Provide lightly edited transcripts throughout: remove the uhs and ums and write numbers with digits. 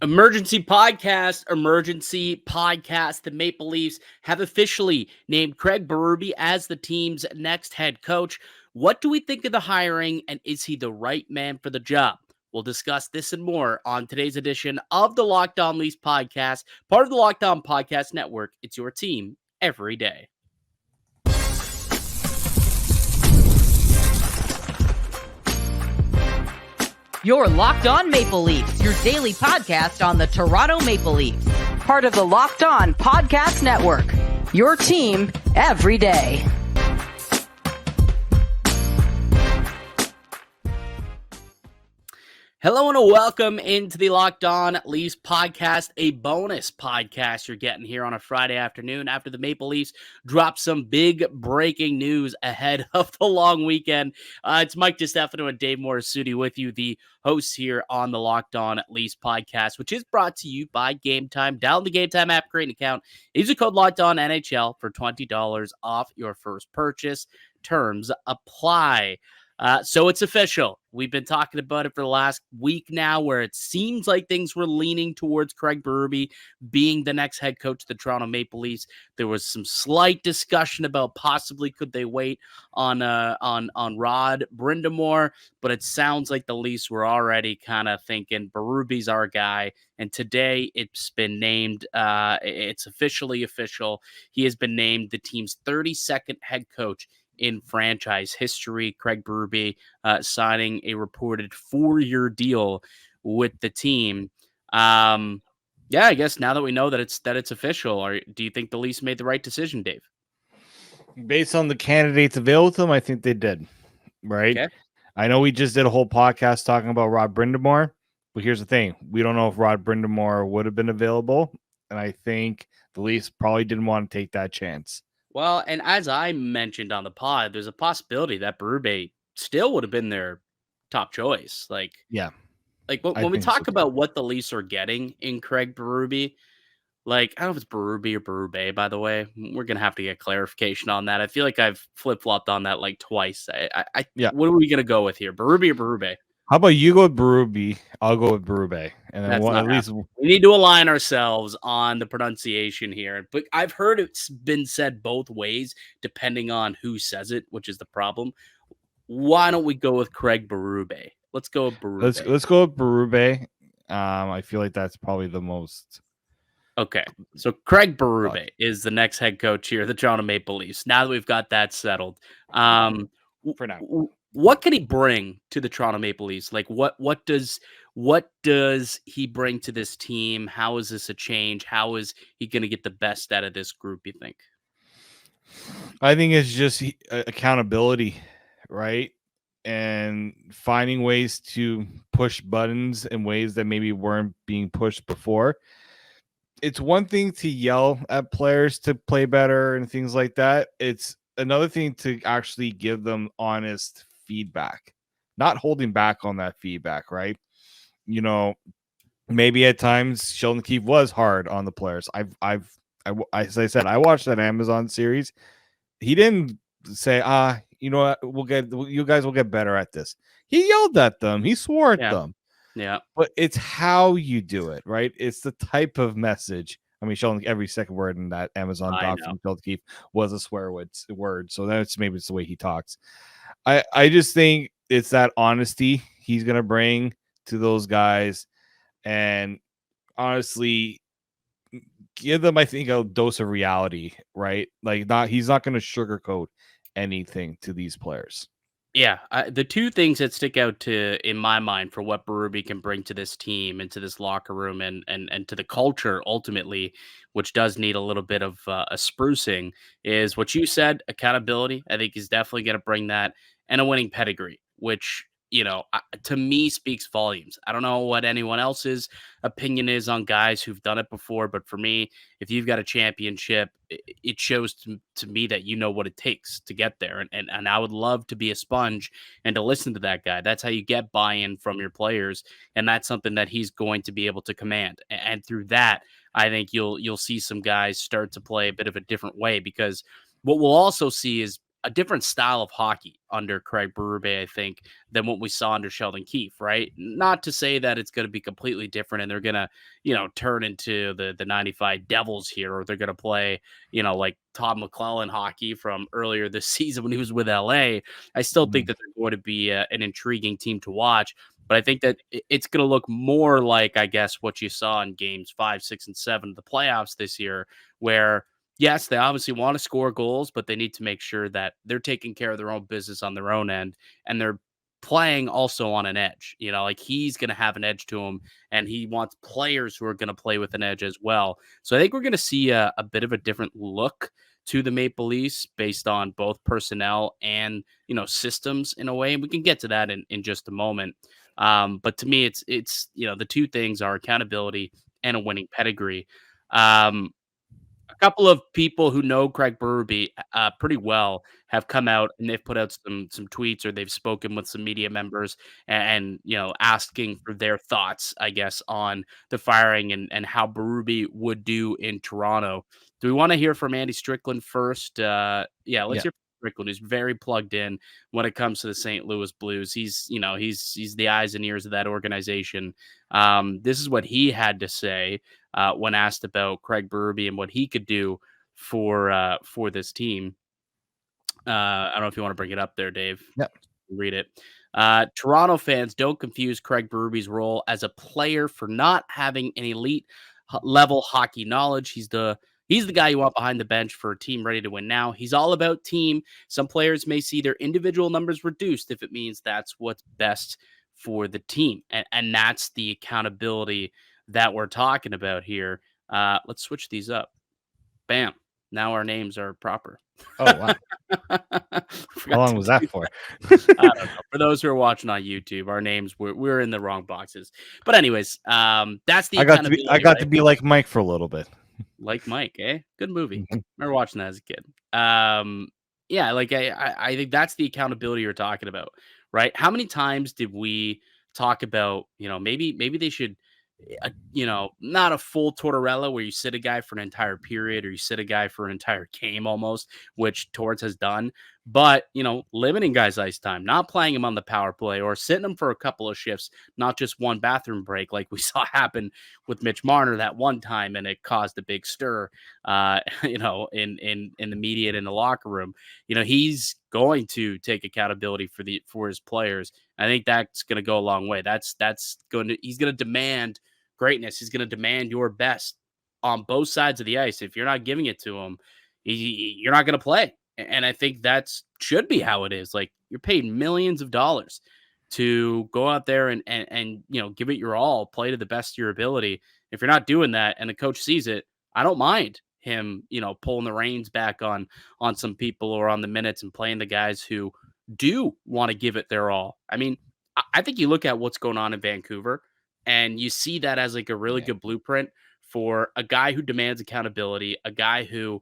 Emergency podcast. The Maple Leafs have officially named Craig Berube as the team's next head coach. What do we think of the hiring, and is he the right man for the job? We'll discuss this and more on today's edition of the Locked On Leafs podcast, part of the Locked On Podcast Network. It's your team every day. You're Locked On Maple Leafs, your daily podcast on the Toronto Maple Leafs. Part of the Locked On Podcast Network, your team every day. Hello and welcome into the Locked On Leafs podcast, a bonus podcast you're getting here on a Friday afternoon after the Maple Leafs drop some big breaking news ahead of the long weekend. It's Mike DiStefano and David Morassutti with you, the hosts here on the Locked On Leafs podcast, which is brought to you by Gametime. Download the Gametime app, create an account, use the code Locked On NHL for $20 off your first purchase. Terms apply. So it's official. We've been talking about it for the last week now, where it seems like things were leaning towards Craig Berube being the next head coach of the Toronto Maple Leafs. There was some slight discussion about possibly could they wait on Rod Brind'Amour, but it sounds like the Leafs were already kind of thinking Berube's our guy. And today it's been named. It's officially official. He has been named the team's 32nd head coach in franchise history. Craig Berube signing a reported 4-year deal with the team. I guess now that we know that it's official, or do you think the Leafs made the right decision, Dave? Based on the candidates available to them, I think they did. Right. Okay. I know we just did a whole podcast talking about Rod Brind'Amour, but here's the thing: we don't know if Rod Brind'Amour would have been available, and I think the Leafs probably didn't want to take that chance. Well, and as I mentioned on the pod, there's a possibility that Berube still would have been their top choice. When we talk about what the Leafs are getting in Craig Berube, I don't know if it's Berube or Berube, by the way. We're going to have to get clarification on that. I feel like I've flip-flopped on that twice. What are we going to go with here? Berube or Berube? How about you go with Berube? I'll go with Berube. And then at least we need to align ourselves on the pronunciation here. But I've heard it's been said both ways, depending on who says it, which is the problem. Why don't we go with Craig Berube? Let's go with Berube. Let's go with Berube. I feel like that's probably the most. Okay, so Craig Berube is the next head coach here, the Toronto Maple Leafs. Now that we've got that settled, for now. What can he bring to the Toronto Maple Leafs? What does he bring to this team? How is this a change? How is he going to get the best out of this group, you think? I think it's just accountability, right? And finding ways to push buttons in ways that maybe weren't being pushed before. It's one thing to yell at players to play better and things like that. It's another thing to actually give them honest feedback, not holding back on that feedback, right? Maybe at times Sheldon Keefe was hard on the players. As I said, I watched that Amazon series. He didn't say, you guys will get better at this. He yelled at them. He swore at them. Yeah. But it's how you do it, right? It's the type of message. I mean, Sheldon, every second word in that Amazon doc from Sheldon Keefe was a swear word. So that's maybe it's the way he talks. I just think it's that honesty he's going to bring to those guys, and honestly give them, I think, a dose of reality, right? He's not going to sugarcoat anything to these players. Yeah, the two things that stick out in my mind for what Berube can bring to this team and to this locker room and to the culture ultimately, which does need a little bit of a sprucing, is what you said, accountability. I think he's definitely going to bring that, and a winning pedigree, which, to me speaks volumes. I don't know what anyone else's opinion is on guys who've done it before, but for me, if you've got a championship, it shows to me that you know what it takes to get there. And I would love to be a sponge and to listen to that guy. That's how you get buy-in from your players, and that's something that he's going to be able to command. And through that, I think you'll see some guys start to play a bit of a different way, because what we'll also see is a different style of hockey under Craig Berube, I think, than what we saw under Sheldon Keefe, right? Not to say that it's going to be completely different and they're going to, turn into the 95 Devils here, or they're going to play, like Todd McClellan hockey from earlier this season when he was with LA. I still think that they're going to be an intriguing team to watch. But I think that it's going to look more like, I guess, what you saw in games 5, 6, and 7 of the playoffs this year, where, yes, they obviously want to score goals, but they need to make sure that they're taking care of their own business on their own end, and they're playing also on an edge. Like he's going to have an edge to him, and he wants players who are going to play with an edge as well. So I think we're going to see a bit of a different look to the Maple Leafs based on both personnel and, systems in a way. And we can get to that in just a moment. But to me, it's the two things are accountability and a winning pedigree. A couple of people who know Craig Berube pretty well have come out and they've put out some tweets, or they've spoken with some media members and asking for their thoughts, I guess, on the firing and how Berube would do in Toronto. Do we want to hear from Andy Strickland first? Let's hear from Strickland, who's very plugged in when it comes to the St. Louis Blues. He's the eyes and ears of that organization. This is what he had to say when asked about Craig Berube and what he could do for this team. I don't know if you want to bring it up there, Dave. Yep. Read it. Toronto fans, don't confuse Craig Berube's role as a player for not having an elite level hockey knowledge. He's the guy you want behind the bench for a team ready to win now. He's all about team. Some players may see their individual numbers reduced if it means that's what's best for the team. And that's the accountability that we're talking about here. Let's switch these up. Bam. Now our names are proper. Oh, wow. How long was that for? I don't know. For those who are watching on YouTube, our names we're in the wrong boxes. But anyways, that's the accountability. I got to be like Mike for a little bit. Like Mike, eh? Good movie. Remember watching that as a kid. Like I think that's the accountability you're talking about, right? How many times did we talk about, maybe they should, not a full Tortorella where you sit a guy for an entire period or you sit a guy for an entire game almost, which Torts has done, but, limiting guys' ice time, not playing him on the power play or sitting him for a couple of shifts, not just one bathroom break like we saw happen with Mitch Marner that one time, and it caused a big stir, in the media and in the locker room. He's going to take accountability for his players. I think that's going to go a long way. He's going to demand greatness. He's going to demand your best on both sides of the ice. If you're not giving it to him, you're not going to play. And I think that should be how it is. Like, you're paid millions of dollars to go out there and give it your all, play to the best of your ability. If you're not doing that and the coach sees it, I don't mind him, pulling the reins back on some people or on the minutes and playing the guys who do want to give it their all. I mean, I think you look at what's going on in Vancouver and you see that as like a really good blueprint for a guy who demands accountability, a guy who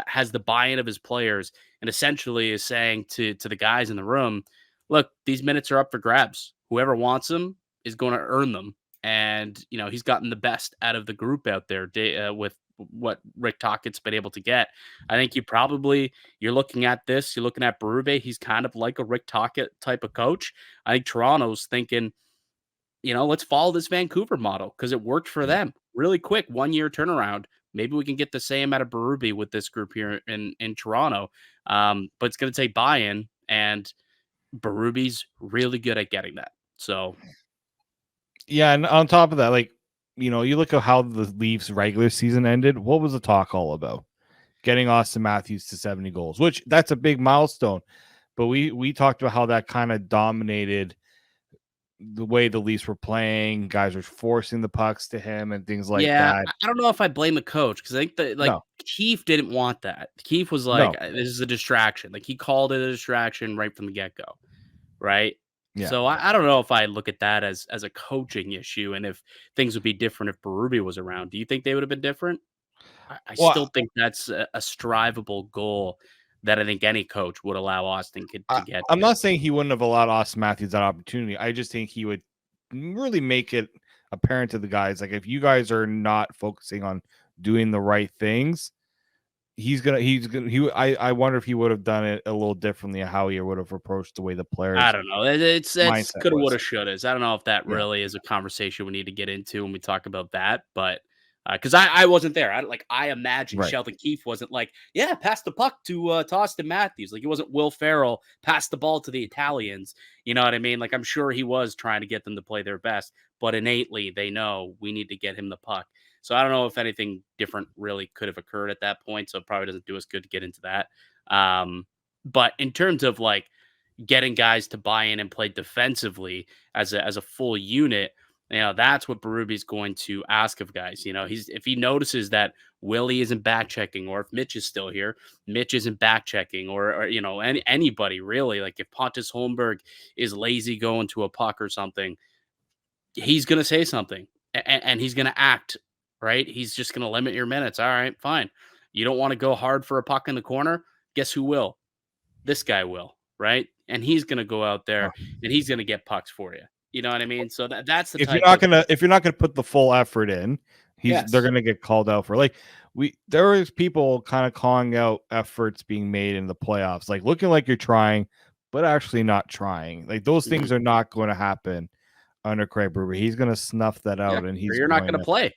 has the buy-in of his players, and essentially is saying to the guys in the room, look, these minutes are up for grabs. Whoever wants them is going to earn them. And, he's gotten the best out of the group out there with what Rick Tocchet's been able to get. I think you're looking at this, you're looking at Berube. He's kind of like a Rick Tocchet type of coach. I think Toronto's thinking, let's follow this Vancouver model because it worked for them really quick, 1 year turnaround. Maybe we can get the same out of Berube with this group here in Toronto. But it's going to take buy-in, and Berube's really good at getting that. So, yeah. And on top of that, like, you look at how the Leafs regular season ended. What was the talk all about? Getting Austin Matthews to 70 goals, which that's a big milestone. But we talked about how that kind of dominated the way the Leafs were playing. Guys were forcing the pucks to him and things like that. I don't know if I blame the coach, because I think that Keefe didn't want that. Keefe was like, this is a distraction. Like, he called it a distraction right from the get-go, right? Yeah. So I don't know if I look at that as a coaching issue, and if things would be different if Berube was around. Do you think they would have been different? I still think that's a strivable goal that I think any coach would allow Austin to get. I'm not saying he wouldn't have allowed Austin Matthews that opportunity. I just think he would really make it apparent to the guys, like, if you guys are not focusing on doing the right things, I wonder if he would have done it a little differently, how he would have approached the way the players. I don't know. It's mindset coulda, was. woulda, shouldas. I don't know if that Yeah. really is a conversation we need to get into when we talk about that, but because I wasn't there. I imagine Right. Sheldon Keefe wasn't like, yeah, pass the puck to Austin Matthews. Like, he wasn't Will Ferrell, pass the ball to the Italians. You know what I mean? Like, I'm sure he was trying to get them to play their best, but innately they know we need to get him the puck. So I don't know if anything different really could have occurred at that point. So it probably doesn't do us good to get into that. But in terms of like getting guys to buy in and play defensively as a full unit, you know, that's what Berube's going to ask of guys. You know, if he notices that Willie isn't back checking, or if Mitch is still here, Mitch isn't back checking, or you know, anybody really, like if Pontus Holmberg is lazy going to a puck or something, he's going to say something and he's going to act, right? He's just going to limit your minutes. All right, fine. You don't want to go hard for a puck in the corner? Guess who will? This guy will, right? And he's going to go out there and he's going to get pucks for you. You know what I mean? So that's the if type you're not gonna put the full effort in, they're gonna get called out for, like, there was people kind of calling out efforts being made in the playoffs, like looking like you're trying, but actually not trying. Like, those things are not going to happen under Craig Berube. He's going to snuff that out, and you're not going to play.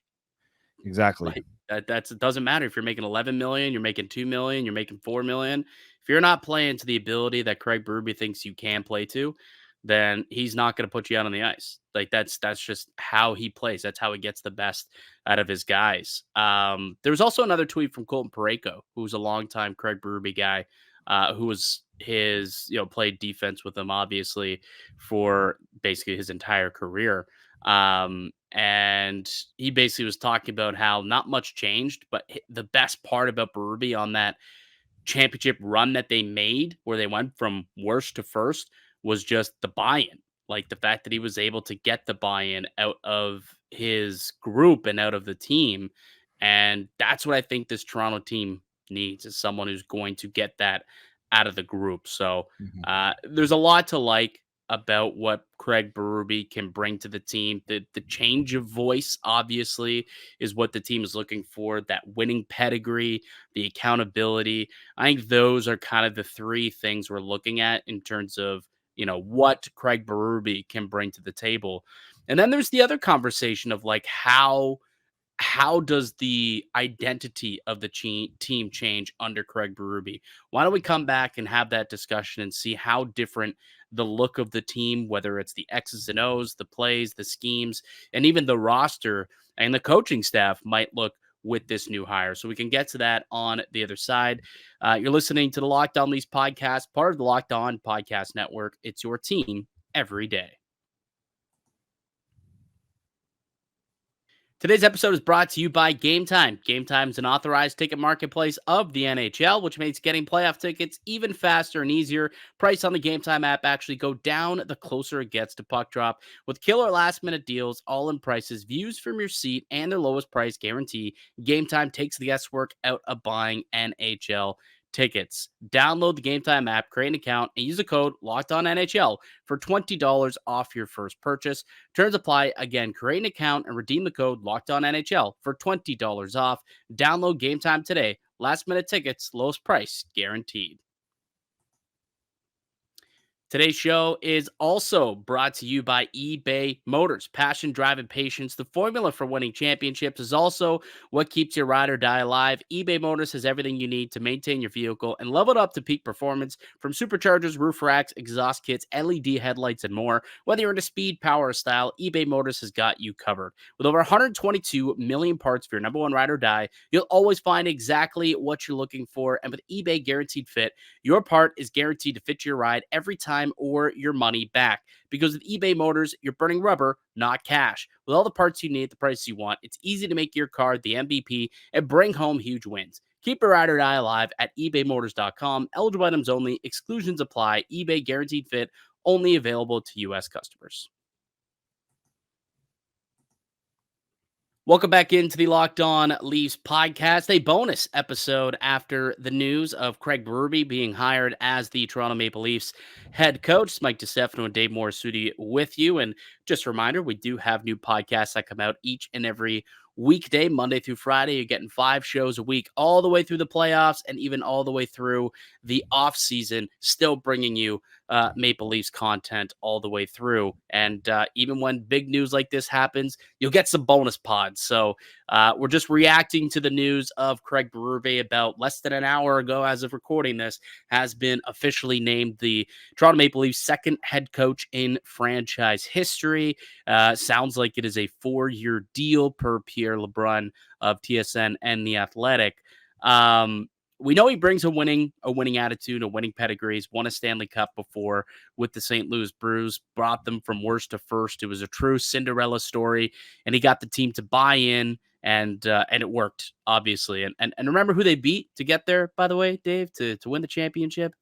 Exactly. Like, it doesn't matter if you're making 11 million, you're making 2 million, you're making 4 million. If you're not playing to the ability that Craig Berube thinks you can play to, then he's not going to put you out on the ice. Like, that's just how he plays. That's how he gets the best out of his guys. There was also another tweet from Colton Parayko, who's a longtime Craig Berube guy, who was played defense with him, obviously, for basically his entire career. And he basically was talking about how not much changed, but the best part about Berube on that championship run that they made, where they went from worst to first, was just the buy-in. Like, the fact that he was able to get the buy-in out of his group and out of the team. And that's what I think this Toronto team needs, is someone who's going to get that out of the group. So there's a lot to like about what Craig Berube can bring to the team. The change of voice, obviously, is what the team is looking for. That winning pedigree, the accountability. I think those are kind of the three things we're looking at in terms of, you know, what Craig Berube can bring to the table. And then there's the other conversation of like, how does the identity of the team change under Craig Berube? Why don't we come back and have that discussion and see how different the look of the team, whether it's the X's and O's, the plays, the schemes, and even the roster and the coaching staff might look with this new hire. So we can get to that on the other side. You're listening to the Locked On Leafs podcast, part of the Locked On Podcast Network. It's your team every day. Today's episode is brought to you by Gametime. Gametime is an authorized ticket marketplace of the NHL, which makes getting playoff tickets even faster and easier. Price on the Gametime app actually go down the closer it gets to puck drop. With killer last-minute deals, all-in prices, views from your seat, and their lowest price guarantee, Gametime takes the guesswork out of buying NHL tickets. Download the Gametime app, create an account, and use the code LOCKEDONNHL for $20 off your first purchase. Terms apply. Again, create an account and redeem the code LOCKEDONNHL for $20 off. Download Gametime today. Last minute tickets, lowest price guaranteed. Today's show is also brought to you by eBay Motors. Passion, drive, and patience. The formula for winning championships is also what keeps your ride or die alive. eBay Motors has everything you need to maintain your vehicle and level it up to peak performance, from superchargers, roof racks, exhaust kits, LED headlights, and more. Whether you're into speed, power, or style, eBay Motors has got you covered. With over 122 million parts for your number one ride or die, you'll always find exactly what you're looking for. And with eBay Guaranteed Fit, your part is guaranteed to fit your ride every time or your money back. Because with eBay Motors, you're burning rubber, not cash. With all the parts you need at the price you want, it's easy to make your car the MVP and bring home huge wins. Keep your ride or die alive at ebaymotors.com. Eligible items only. Exclusions apply. eBay Guaranteed Fit, only available to U.S. customers. Welcome back into the Locked On Leafs podcast, a bonus episode after the news of Craig Berube being hired as the Toronto Maple Leafs head coach. It's Mike DiStefano and Dave Morassutti with you. And just a reminder, we do have new podcasts that come out each and every weekday, Monday through Friday. You're getting 5 shows a week, all the way through the playoffs and even all the way through the off season, still bringing you Maple Leafs content all the way through. And even when big news like this happens, you'll get some bonus pods. So we're just reacting to the news of Craig Berube about less than an hour ago, as of recording this, has been officially named the Toronto Maple Leafs second head coach in franchise history. Sounds like it is a 4-year deal per Pierre LeBrun of TSN and The Athletic. We know he brings a winning attitude, a winning pedigree. He's won a Stanley Cup before with the St. Louis Blues, brought them from worst to first. It was a true Cinderella story, and he got the team to buy in, and it worked, obviously. And remember who they beat to get there, by the way, Dave, to win the championship?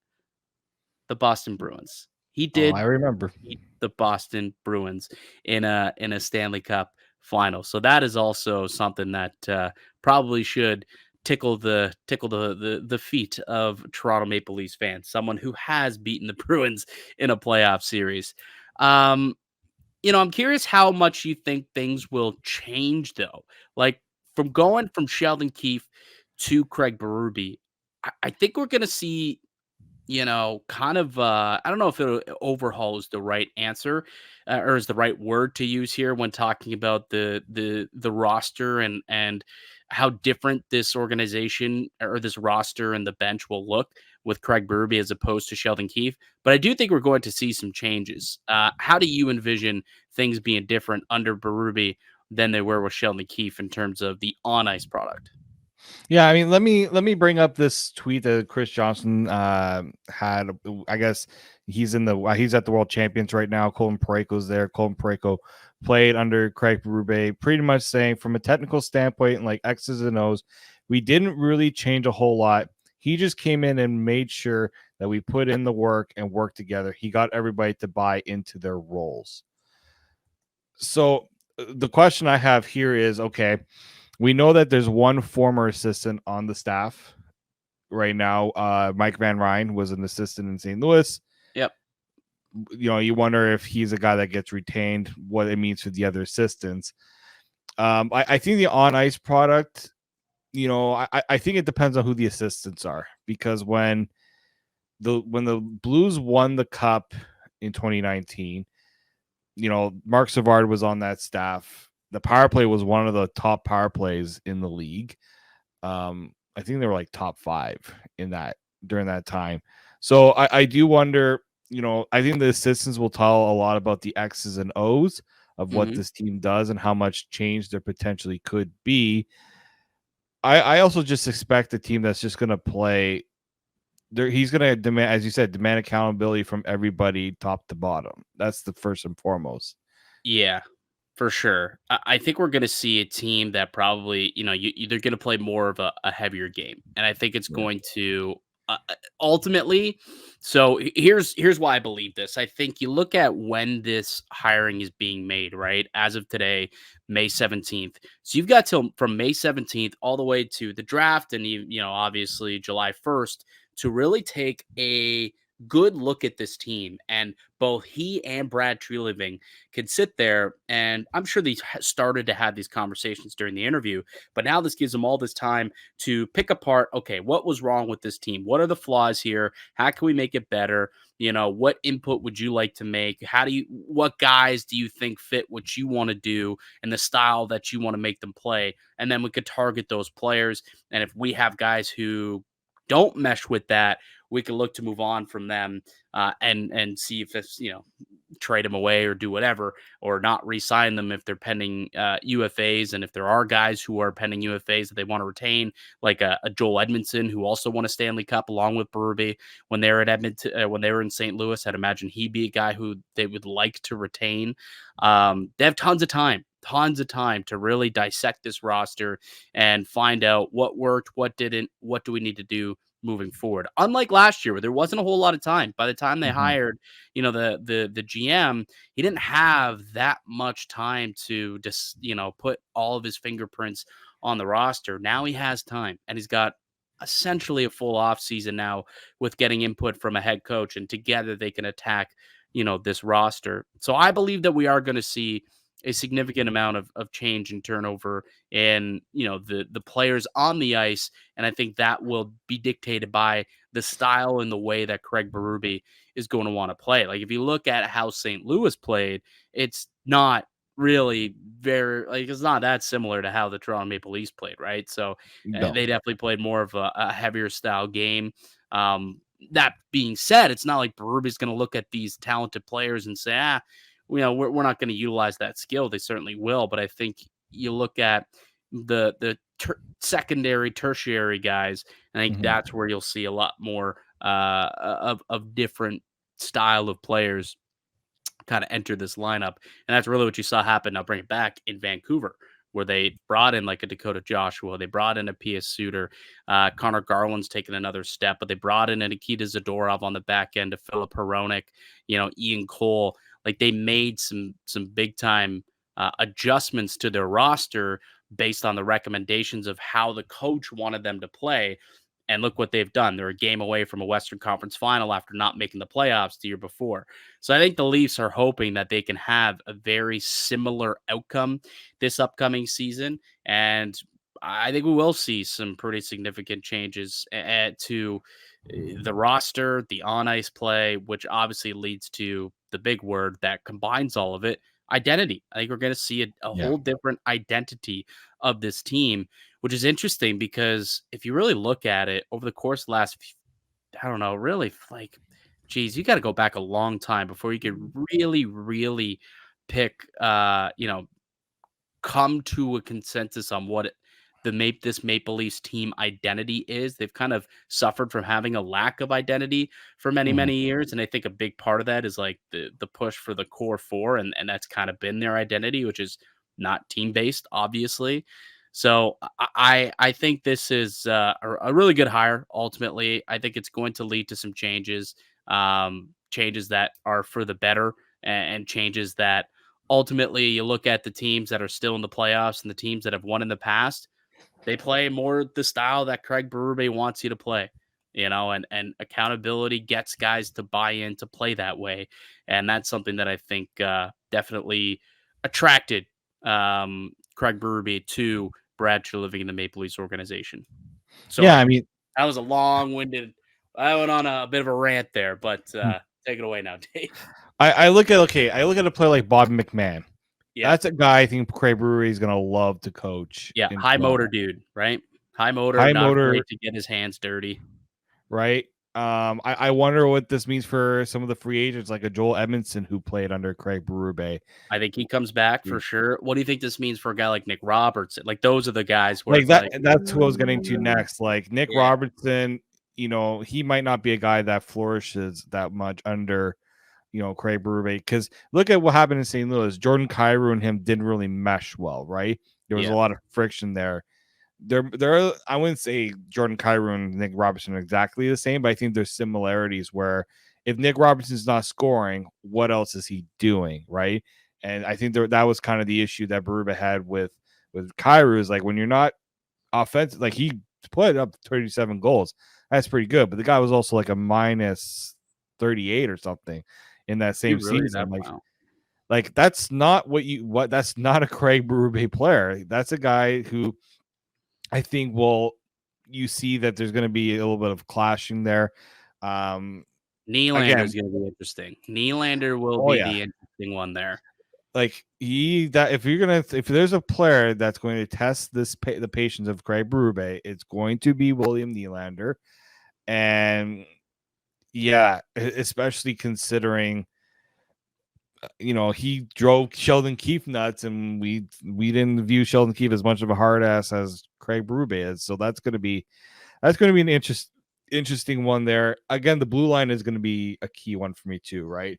The Boston Bruins. He did. I remember beat the Boston Bruins in a Stanley Cup final. So that is also something that probably should tickle the feet of Toronto Maple Leafs fans. Someone who has beaten the Bruins in a playoff series. I'm curious how much you think things will change, though. Like from going from Sheldon Keefe to Craig Berube, I think we're going to see kind of, I don't know if overhaul is the right answer or is the right word to use here when talking about the roster and how different this organization or this roster and the bench will look with Craig Berube as opposed to Sheldon Keefe. But I do think we're going to see some changes. How do you envision things being different under Berube than they were with Sheldon Keefe in terms of the on-ice product? Yeah, I mean, let me bring up this tweet that Chris Johnson had. I guess he's at the World Champions right now. Colton Parayko's there. Colton Parayko played under Craig Berube, pretty much saying from a technical standpoint, like X's and O's, we didn't really change a whole lot. He just came in and made sure that we put in the work and work together. He got everybody to buy into their roles. So the question I have here is, okay, we know that there's one former assistant on the staff right now. Mike Van Ryn was an assistant in St. Louis. Yep. You wonder if he's a guy that gets retained, what it means for the other assistants. I think the on-ice product, I think it depends on who the assistants are, because when the Blues won the Cup in 2019, Mark Savard was on that staff. The power play was one of the top power plays in the league. I think they were like top 5 in that during that time. So I do wonder, I think the assistants will tell a lot about the X's and O's of what this team does and how much change there potentially could be. I also just expect a team that's just going to play there. He's going to demand, as you said, demand accountability from everybody top to bottom. That's the first and foremost. Yeah. For sure. I think we're going to see a team that probably, they're going to play more of a heavier game. And I think it's going to ultimately. So here's why I believe this. I think you look at when this hiring is being made, right? As of today, May 17th. So you've got from May 17th all the way to the draft and, obviously July 1st to really take a good look at this team. And both he and Brad Treliving can sit there, and I'm sure they started to have these conversations during the interview, but now this gives them all this time to pick apart, okay, what was wrong with this team? What are the flaws here? How can we make it better? What input would you like to make? What guys do you think fit what you want to do and the style that you want to make them play? And then we could target those players. And if we have guys who don't mesh with that, we can look to move on from them and see if it's, trade them away or do whatever, or not re-sign them if they're pending UFAs. And if there are guys who are pending UFAs that they want to retain, like a Joel Edmondson, who also won a Stanley Cup along with Berube when they were at Edmonton, when they were in St. Louis, I'd imagine he'd be a guy who they would like to retain. They have tons of time to really dissect this roster and find out what worked, what didn't, what do we need to do moving forward. Unlike last year, where there wasn't a whole lot of time. By the time they hired, the GM, he didn't have that much time to just, put all of his fingerprints on the roster. Now he has time, and he's got essentially a full off season now with getting input from a head coach, and together they can attack, this roster. So I believe that we are going to see a significant amount of change and turnover in, the players on the ice. And I think that will be dictated by the style and the way that Craig Berube is going to want to play. Like if you look at how St. Louis played, it's not really it's not that similar to how the Toronto Maple Leafs played, right? So No. they definitely played more of a heavier style game. That being said, it's not like Berube is going to look at these talented players and say, we're not going to utilize that skill. They certainly will, but I think you look at the secondary, tertiary guys, I think that's where you'll see a lot more of different style of players kind of enter this lineup. And that's really what you saw happen. I'll bring it back in Vancouver, where they brought in like a Dakota Joshua. They brought in a P.S. Suter. Connor Garland's taken another step, but they brought in a Nikita Zadorov on the back end to Philip Hronek, Ian Cole. Like they made some big time adjustments to their roster based on the recommendations of how the coach wanted them to play. And look what they've done. They're a game away from a Western Conference final after not making the playoffs the year before. So I think the Leafs are hoping that they can have a very similar outcome this upcoming season. And I think we will see some pretty significant changes to the roster, the on-ice play, which obviously leads to the big word that combines all of it, identity. I think we're going to see a whole different identity of this team, which is interesting because if you really look at it over the course of the last, I don't know, really you got to go back a long time before you could really, really pick, come to a consensus on what this Maple Leafs team identity is. They've kind of suffered from having a lack of identity for many, many years. And I think a big part of that is like the push for the core four. And that's kind of been their identity, which is not team-based, obviously. So I think this is a really good hire. Ultimately, I think it's going to lead to some changes, changes that are for the better and changes that ultimately you look at the teams that are still in the playoffs and the teams that have won in the past. They play more the style that Craig Berube wants you to play, and accountability gets guys to buy in to play that way. And that's something that I think definitely attracted Craig Berube to Brad Treliving in the Maple Leafs organization. So yeah, I mean, that was a long-winded. I went on a bit of a rant there, but take it away now, Dave. I look at a player like Bob McMahon. Yeah. That's a guy I think Craig Berube is going to love to coach. Yeah, high motor dude, right? High motor, afraid to get his hands dirty. Right. I wonder what this means for some of the free agents like a Joel Edmondson who played under Craig Berube. I think he comes back for sure. What do you think this means for a guy like Nick Robertson? Like those are the guys where that's who I was getting to next. Like Nick Robertson, he might not be a guy that flourishes that much under Craig Berube, because look at what happened in St. Louis. Jordan Kyrou and him didn't really mesh well, right? There was a lot of friction there. There I wouldn't say Jordan Kyrou and Nick Robertson are exactly the same, but I think there's similarities where if Nick Robertson's not scoring, what else is he doing, right? And I think that was kind of the issue that Berube had with Kyrou, is like when you're not offensive, like he put up 37 goals. That's pretty good, but the guy was also like a minus 38 or something in that same season. Like that's not that's not a Craig Berube player. That's a guy who I think you see that there's going to be a little bit of clashing there. Nylander is going to be interesting. Nylander will be the interesting one there. Like if there's a player that's going to test the patience of Craig Berube, it's going to be William Nylander. And yeah, especially considering, he drove Sheldon Keefe nuts, and we didn't view Sheldon Keefe as much of a hard ass as Craig Berube is. So that's going to be an interesting one there. Again, the blue line is going to be a key one for me too, right?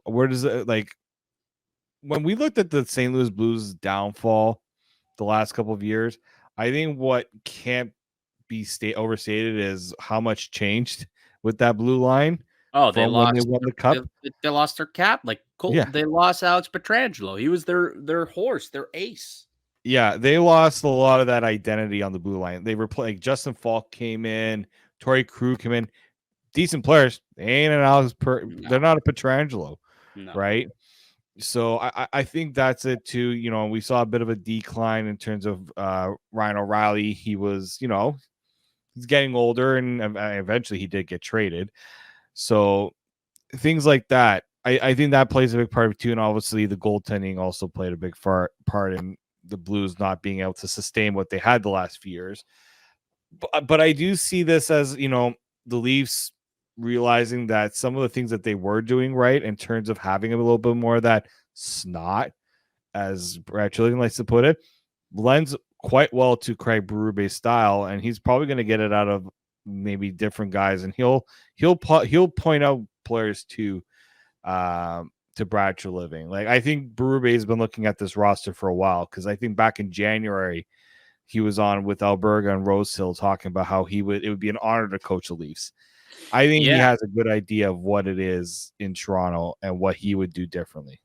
Where does it, like, when we looked at the St. Louis Blues downfall the last couple of years, I think what can't be overstated is how much changed with that blue line. Oh, they won the cup. They lost their cap. Like Cole, they lost Alex Pietrangelo. He was their horse, their ace. Yeah, they lost a lot of that identity on the blue line. They were playing. Justin Falk came in, Torrey Krug came in. decent players. They ain't an Alex No. They're not a Pietrangelo, No. right? So I think that's it too. You know, we saw a bit of a decline in terms of Ryan O'Reilly. He was, you know, he's getting older, and eventually he did get traded. So things like that, I think that plays a big part of it too. And obviously the goaltending also played a big part in the Blues not being able to sustain what they had the last few years. But I do see this as, you know, the Leafs realizing that some of the things that they were doing right in terms of having a little bit more of that snot, as Brad Treliving likes to put it, lends quite well to Craig Berube's style, and he's probably going to get it out of maybe different guys, and he'll point out players to Brad Treliving. Like, I think Berube has been looking at this roster for a while, because I think back in January he was on with Alberga and Rosehill talking about how it would be an honor to coach the Leafs. I think he has a good idea of what it is in Toronto and what he would do differently.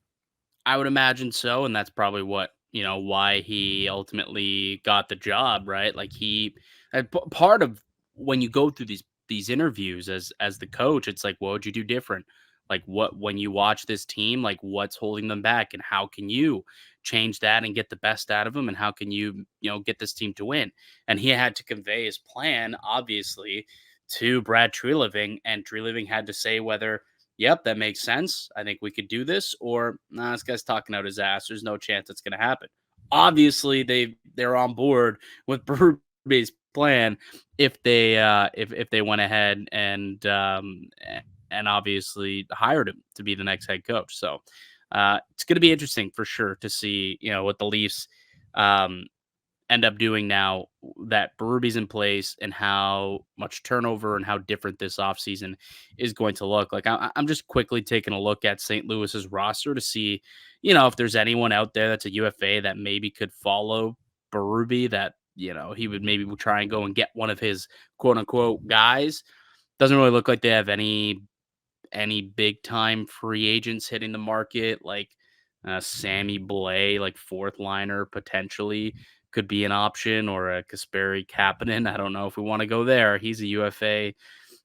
I would imagine so, and that's probably what, you know, why he ultimately got the job, right? Like, part of when you go through these interviews as the coach, it's like, what would you do different? Like, when you watch this team, like, what's holding them back, and how can you change that and get the best out of them, and how can you get this team to win? And he had to convey his plan, obviously, to Brad Treliving, and Treliving had to say whether, yep, that makes sense, I think we could do this, or nah, this guy's talking out his ass, there's no chance it's going to happen. Obviously, they're on board with Berube's plan if they went ahead and obviously hired him to be the next head coach. So it's going to be interesting for sure to see, what the Leafs end up doing now that Berube's in place, and how much turnover and how different this offseason is going to look. Like, I'm just quickly taking a look at St. Louis's roster to see, if there's anyone out there that's a UFA that maybe could follow Berube, that, he would maybe try and go and get one of his quote unquote guys. Doesn't really look like they have any big time free agents hitting the market, like Sammy Blais, like fourth liner potentially could be an option, or a Kasperi Kapanen. I don't know if we want to go there. He's a UFA.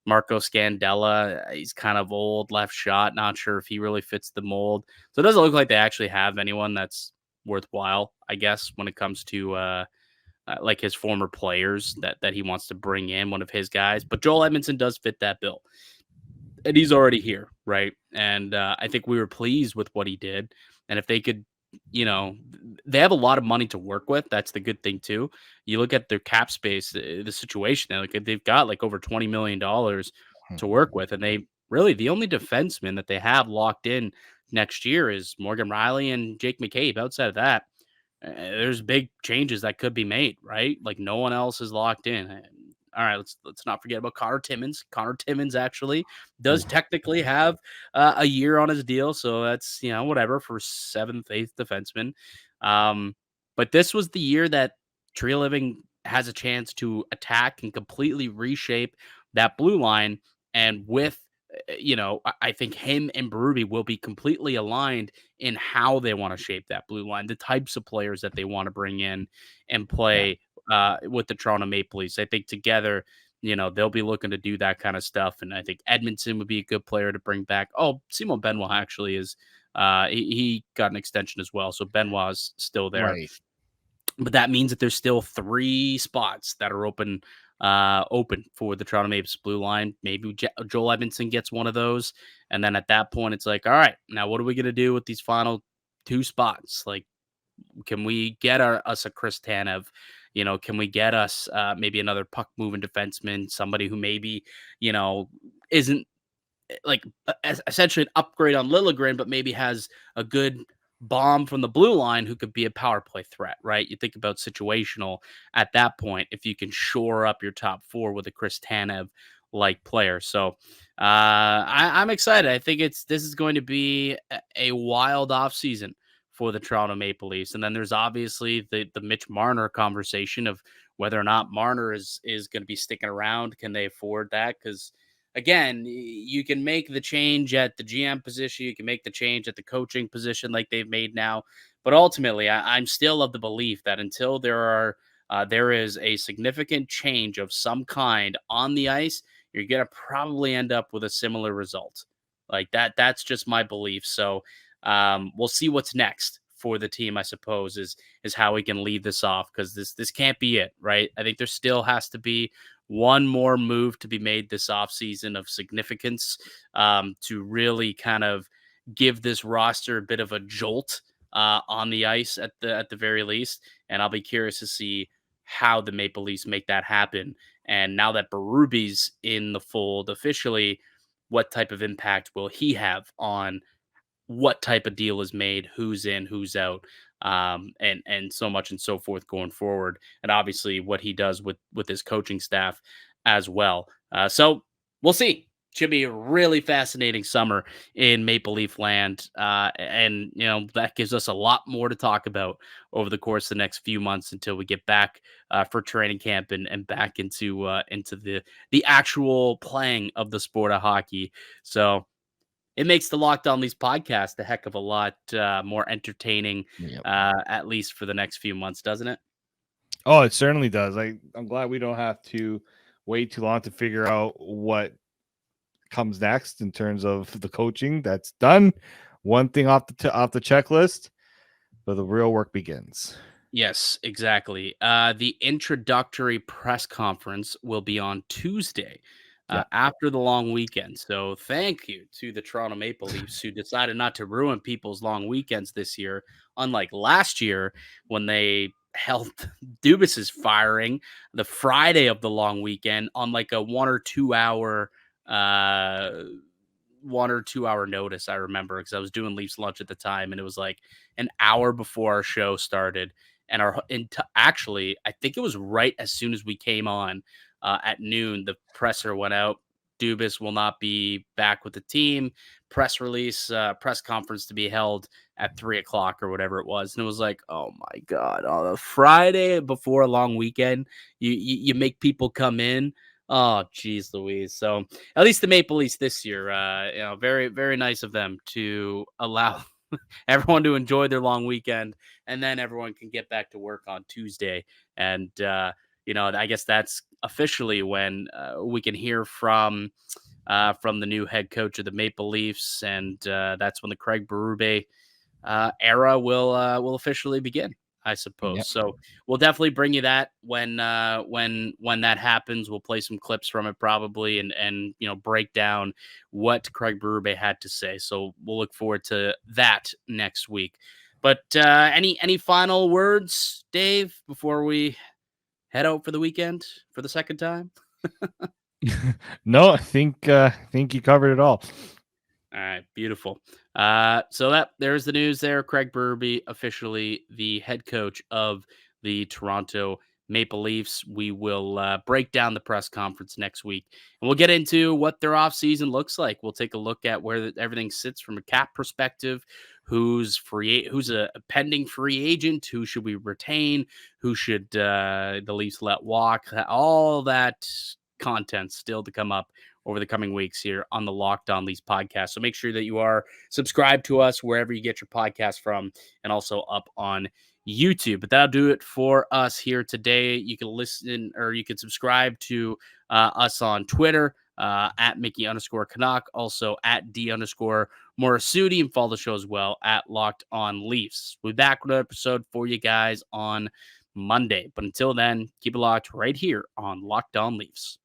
Marco Scandella, he's kind of old, left shot. Not sure if he really fits the mold. So it doesn't look like they actually have anyone that's worthwhile, I guess, when it comes to like his former players that he wants to bring in, one of his guys. But Joel Edmondson does fit that bill, and he's already here, right? And I think we were pleased with what he did. And if they could, they have a lot of money to work with. That's the good thing too. You look at their cap space, the situation, like they've got like over $20 million to work with. And the only defenseman that they have locked in next year is Morgan Riley and Jake McCabe. Outside of that, there's big changes that could be made, right? Like, no one else is locked in. All right, let's not forget about Connor Timmins. Connor Timmins actually does technically have a year on his deal, so that's whatever for 7th, 8th defenseman. But this was the year that Treliving has a chance to attack and completely reshape that blue line, and with I think him and Berube will be completely aligned in how they want to shape that blue line, the types of players that they want to bring in and play with the Toronto Maple Leafs. I think together, they'll be looking to do that kind of stuff. And I think Edmondson would be a good player to bring back. Oh, Simon Benoit actually is, he got an extension as well. So Benoit is still there. Right. But that means that there's still 3 spots that are open for the Toronto Maple Leafs blue line. Maybe Joel Edmondson gets one of those. And then at that point, it's like, all right, now what are we going to do with these final 2 spots? Like, can we get us a Chris Tanev? Can we get us maybe another puck moving defenseman, somebody who maybe, isn't like essentially an upgrade on Liljegren, but maybe has a good bomb from the blue line who could be a power play threat, right? You think about situational at that point, if you can shore up your top 4 with a Chris Tanev like player. So I'm excited. I think this is going to be a wild offseason for the Toronto Maple Leafs. And then there's obviously the Mitch Marner conversation of whether or not Marner is going to be sticking around. Can they afford that? Because again, you can make the change at the GM position. You can make the change at the coaching position like they've made now. But ultimately, I'm still of the belief that until there is a significant change of some kind on the ice, you're going to probably end up with a similar result. Like that's just my belief. So we'll see what's next for the team, I suppose, is how we can leave this off, because this can't be it, right? I think there still has to be one more move to be made this offseason of significance, to really kind of give this roster a bit of a jolt on the ice at the very least. And I'll be curious to see how the Maple Leafs make that happen. And now that Berube's in the fold officially, what type of impact will he have on what type of deal is made, who's in, who's out, and so much and so forth going forward, and obviously what he does with his coaching staff as well. So we'll see. Should be a really fascinating summer in Maple Leaf land, and that gives us a lot more to talk about over the course of the next few months until we get back for training camp and back into the actual playing of the sport of hockey. So it makes the Locked On Leafs podcast a heck of a lot more entertaining, at least for the next few months, doesn't it? Oh, it certainly does. I'm glad we don't have to wait too long to figure out what comes next in terms of the coaching. That's done. One thing off the checklist, but the real work begins. Yes, exactly. The introductory press conference will be on Tuesday. After the long weekend. So thank you to the Toronto Maple Leafs, who decided not to ruin people's long weekends this year, unlike last year when they held Dubas's firing the Friday of the long weekend on like a 1 or 2 hour notice. I remember, because I was doing Leafs lunch at the time, and it was like an hour before our show started. And actually, I think it was right as soon as we came on at noon, the presser went out. Dubas will not be back with the team. Press conference to be held at 3:00 or whatever it was. And it was like, oh my God, on a Friday before a long weekend, you make people come in. Oh, geez, Louise. So at least the Maple Leafs this year, very, very nice of them to allow everyone to enjoy their long weekend, and then everyone can get back to work on Tuesday. And, I guess that's officially when we can hear from the new head coach of the Maple Leafs, and that's when the Craig Berube era will officially begin, I suppose. Yep. So we'll definitely bring you that when that happens. We'll play some clips from it probably, and break down what Craig Berube had to say. So we'll look forward to that next week. But any final words, Dave, before we head out for the weekend for the second time? No, I think you covered it all. All right, beautiful. So there's the news there. Craig Berube, officially the head coach of the Toronto Maple Leafs. We will break down the press conference next week, and we'll get into what their offseason looks like. We'll take a look at where everything sits from a cap perspective, who's a pending free agent, who should we retain, who should the Leafs let walk, all that content still to come up over the coming weeks here on the Locked On Leafs podcast. So make sure that you are subscribed to us wherever you get your podcast from, and also up on YouTube. But that'll do it for us here today. You can listen, or you can subscribe to us on Twitter at Mickey_Canuck, also at D_Morassutti, and follow the show as well at Locked On Leafs. We'll be back with an episode for you guys on Monday. But until then, keep it locked right here on Locked On Leafs.